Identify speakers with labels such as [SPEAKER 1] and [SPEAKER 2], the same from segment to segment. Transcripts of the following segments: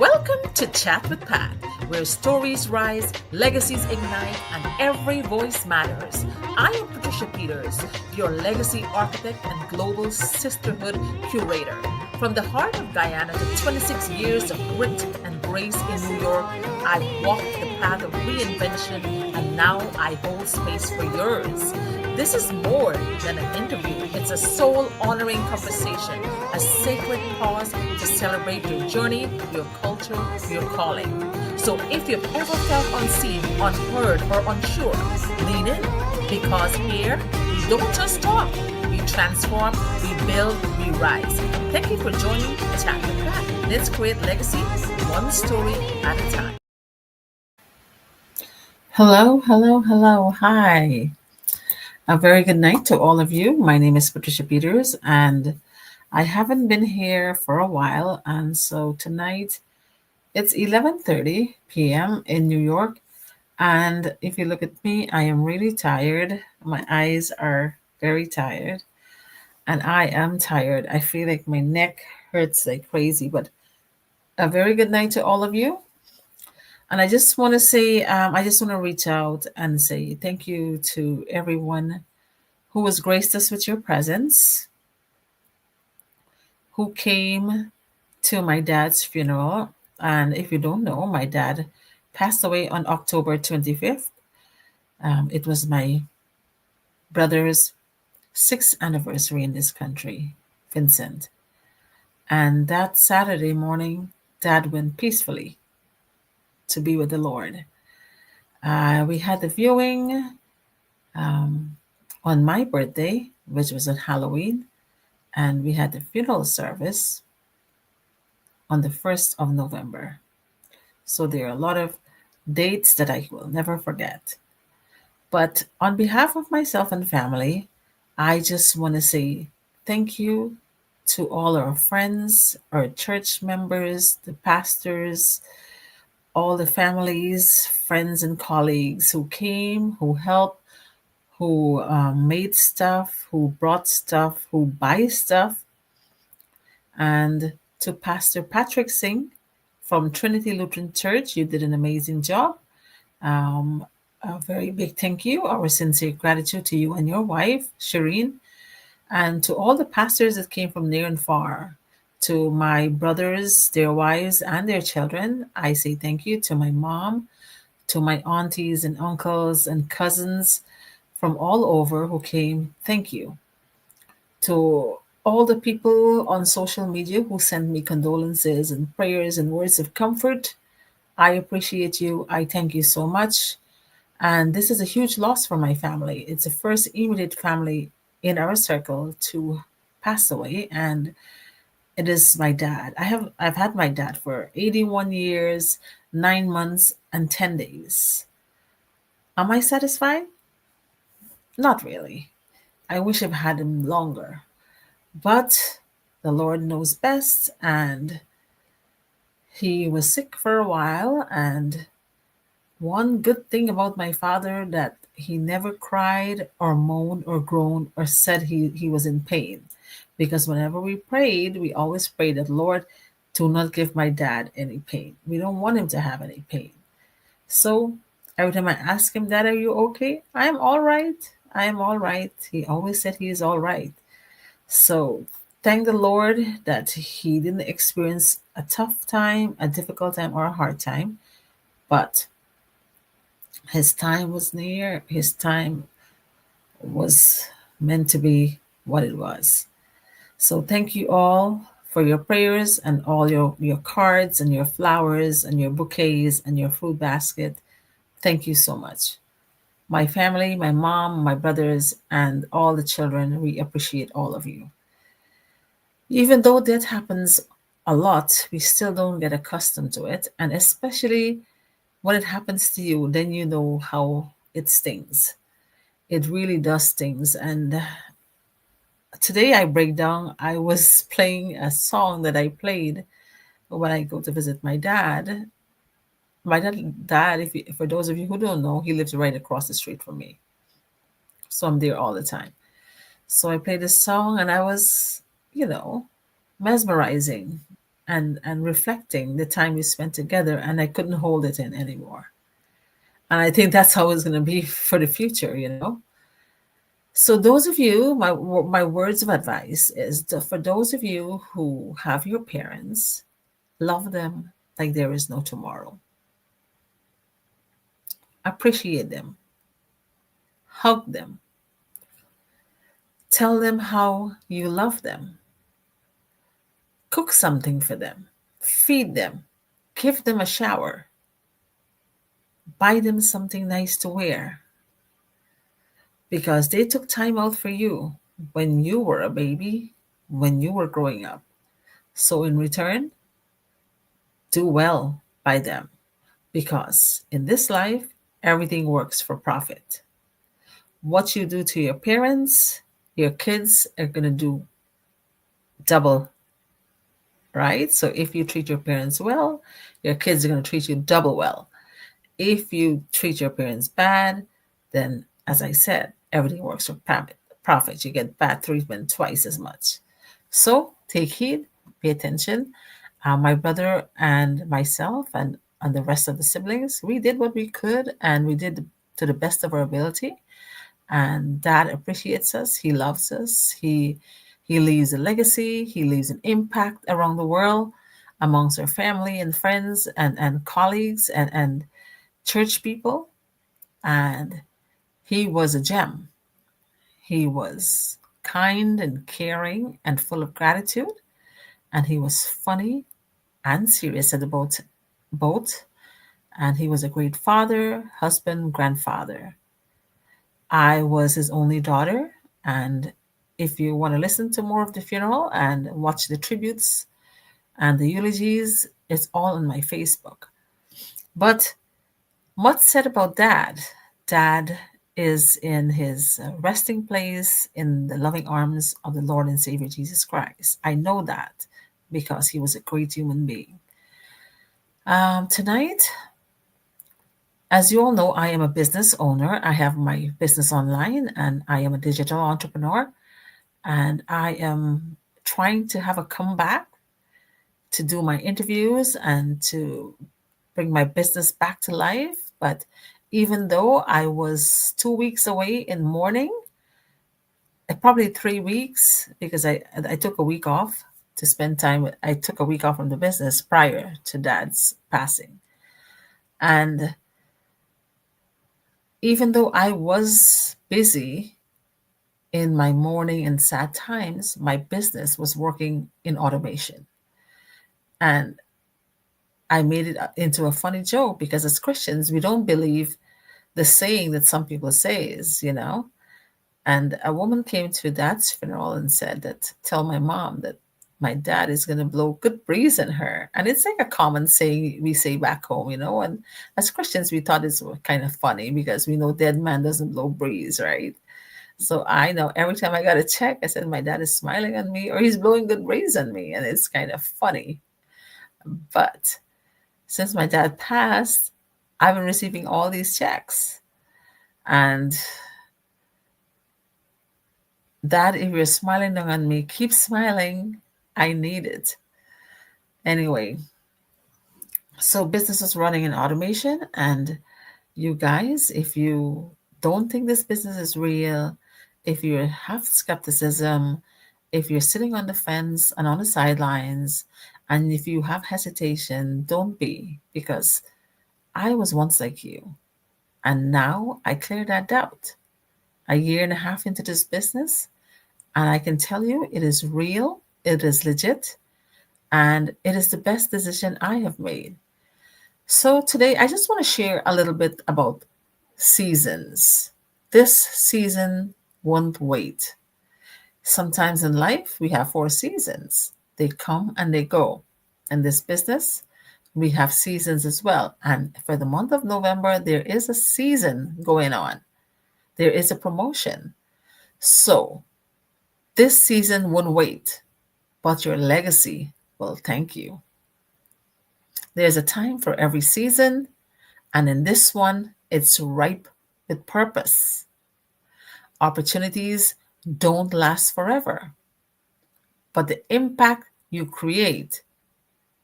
[SPEAKER 1] Welcome to Chat with Pat, where stories rise, legacies ignite, and every voice matters. I am Patricia Peters, your legacy architect and global sisterhood curator. From the heart of Guyana to 26 years of grit and grace in New York, I've walked the path of reinvention and now I hold space for yours. This is more than an interview. It's a soul honoring conversation, a sacred pause to celebrate your journey, your culture, your calling. So if you've ever felt unseen, unheard, or unsure, lean in because here we don't just talk, we transform, we build, we rise. Thank you for joining Chat with Pat. Let's create legacy one story at a time. Hello, hello, hello. Hi. A very good night to all of you. My name is Patricia Peters, and I haven't been here for a while. And so tonight it's 11:30 p.m. in New York. And if you look at me, I am really tired. My eyes are very tired, and I am tired. I feel like my neck hurts like crazy. But a very good night to all of you. And I just want to say, I just want to reach out and say thank you to everyone who has graced us with your presence, who came to my dad's funeral. And if you don't know, my dad passed away on October 25th. It was my brother's sixth anniversary in this country, Vincent. And that Saturday morning, dad went peacefully to be with the Lord. We had the viewing on my birthday, which was on Halloween, and we had the funeral service on the 1st of November. So there are a lot of dates that I will never forget. But on behalf of myself and family, I just want to say thank you to all our friends, our church members, the pastors, all the families, friends, and colleagues who came, who helped, who made stuff, who brought stuff, who buy stuff, and to Pastor Patrick Singh from Trinity Lutheran Church. You did an amazing job. Um, a very big thank you, our sincere gratitude to you and your wife, Shireen, and to all the pastors that came from near and far. To my brothers, their wives, and their children, I say thank you. To my mom, to my aunties and uncles and cousins from all over who came, thank you. To all the people on social media who sent me condolences and prayers and words of comfort, I appreciate you. I thank you so much. And this is a huge loss for my family. It's the first immediate family in our circle to pass away, and it is my dad. I've had my dad for 81 years, 9 months, and 10 days. Am I satisfied? Not really. I wish I've had him longer. But the Lord knows best, and he was sick for a while. And one good thing about my father that he never cried or moaned or groaned or said he was in pain. Because whenever we prayed, we always prayed that, Lord, do not give my dad any pain. We don't want him to have any pain. So every time I ask him, Dad, are you okay? I am all right. I am all right. He always said he is all right. So thank the Lord that he didn't experience a tough time, a difficult time, or a hard time, but his time was near. His time was meant to be what it was. So thank you all for your prayers and all your cards and your flowers and your bouquets and your fruit basket. Thank you so much. My family, my mom, my brothers, and all the children, we appreciate all of you. Even though that happens a lot, we still don't get accustomed to it. And especially when it happens to you, then you know how it stings. It really does stings. And today I break down, I was playing a song that I played when I go to visit my dad. My dad, for those of you who don't know, he lives right across the street from me. So I'm there all the time. So I played this song and I was, mesmerizing. and reflecting the time we spent together, and I couldn't hold it in anymore. And I think that's how it's going to be for the future, you know. So those of you, my words of advice is for those of you who have your parents, love them like there is no tomorrow. Appreciate them, hug them, tell them how you love them, cook something for them, feed them, give them a shower, buy them something nice to wear because they took time out for you when you were a baby, when you were growing up. So in return, do well by them because in this life, everything works for profit. What you do to your parents, your kids are going to do double, right? So if you treat your parents well, your kids are going to treat you double well. If you treat your parents bad, then as I said, everything works for profit. Profit. You get bad treatment twice as much. So take heed, pay attention. My brother and myself and the rest of the siblings, we did what we could and we did to the best of our ability. And dad appreciates us. He loves us. He leaves a legacy. He leaves an impact around the world amongst our family and friends and colleagues and church people. And he was a gem. He was kind and caring and full of gratitude. And he was funny and serious at the both. And he was a great father, husband, grandfather. I was his only daughter. And if you want to listen to more of the funeral and watch the tributes and the eulogies, it's all on my Facebook. But what's said about dad? Dad is in his resting place in the loving arms of the Lord and Savior Jesus Christ. I know that because he was a great human being. Tonight, as you all know, I am a business owner. I have my business online and I am a digital entrepreneur. And I am trying to have a comeback to do my interviews and to bring my business back to life. But even though I was 2 weeks away in mourning, probably 3 weeks, because I took a week off to spend time with, I took a week off from the business prior to dad's passing. And even though I was busy in my mourning and sad times, my business was working in automation. And I made it into a funny joke because as Christians, we don't believe the saying that some people say is, you know. And a woman came to dad's funeral and said that, tell my mom that my dad is going to blow good breeze in her. And it's like a common saying we say back home, you know. And as Christians, we thought it's kind of funny because we know dead man doesn't blow breeze, right? So I know every time I got a check, I said, my dad is smiling on me or he's blowing good breeze on me. And it's kind of funny. But since my dad passed, I've been receiving all these checks. And dad, if you're smiling down on me, keep smiling. I need it. Anyway, so business is running in automation. And you guys, if you don't think this business is real, if you have skepticism, if you're sitting on the fence and on the sidelines, and if you have hesitation, don't be, because I was once like you. And now I cleared that doubt. A year and a half into this business, and I can tell you it is real, it is legit, and it is the best decision I have made. So today I just want to share a little bit about seasons. This season won't wait. Sometimes in life we have 4 seasons. They come and they go. In this business, we have seasons as well. And for the month of November, there is a season going on. There is a promotion. So this season won't wait, but your legacy will thank you. There's a time for every season, and in this one, it's ripe with purpose. Opportunities don't last forever, but the impact you create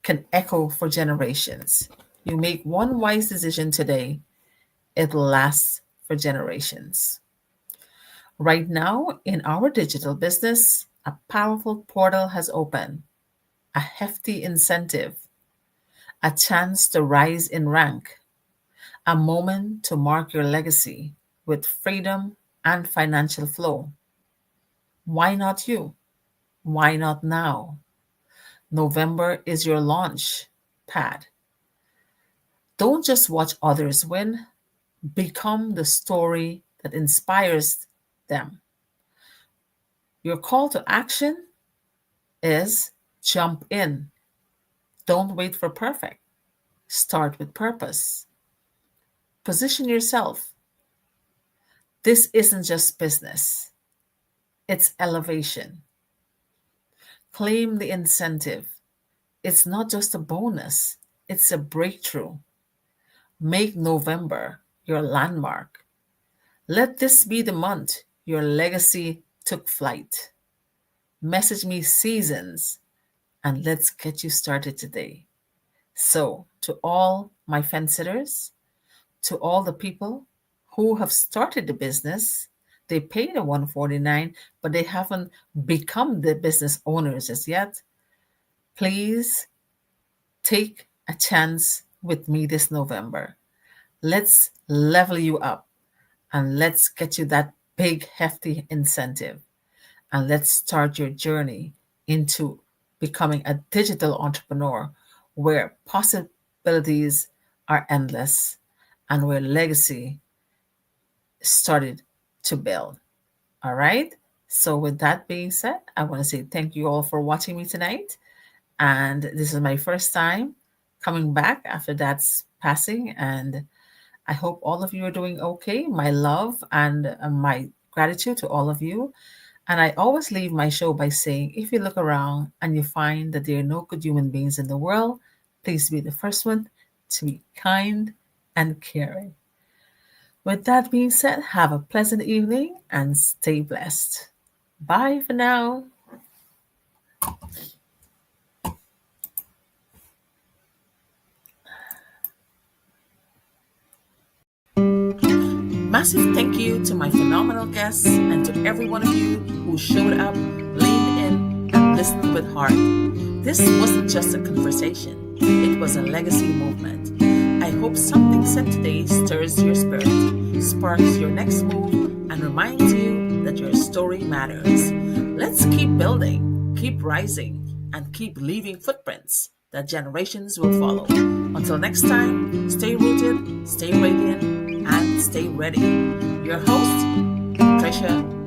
[SPEAKER 1] can echo for generations. You make one wise decision today, it lasts for generations. Right now, in our digital business, a powerful portal has opened, a hefty incentive, a chance to rise in rank, a moment to mark your legacy with freedom and financial flow. Why not you? Why not now? November is your launch pad. Don't just watch others win, become the story that inspires them. Your call to action is jump in. Don't wait for perfect. Start with purpose. Position yourself. This isn't just business, it's elevation. Claim the incentive. It's not just a bonus, it's a breakthrough. Make November your landmark. Let this be the month your legacy took flight. Message me seasons and let's get you started today. So, to all my fence sitters, to all the people who have started the business, they pay the 149, but they haven't become the business owners as yet. Please take a chance with me this November. Let's level you up and let's get you that big, hefty incentive. And let's start your journey into becoming a digital entrepreneur where possibilities are endless and where legacy started to build. All right. So, with that being said, I want to say thank you all for watching me tonight. And this is my first time coming back after that's passing. And I hope all of you are doing okay. My love and my gratitude to all of you. And I always leave my show by saying if you look around and you find that there are no good human beings in the world, please be the first one to be kind and caring. With that being said, have a pleasant evening and stay blessed. Bye for now. Massive thank you to my phenomenal guests and to every one of you who showed up, leaned in, and listened with heart. This wasn't just a conversation, it was a legacy movement. I hope something said today stirs your spirit, sparks your next move, and reminds you that your story matters. Let's keep building, keep rising, and keep leaving footprints that generations will follow. Until next time, stay rooted, stay radiant, and stay ready. Your host, Patricia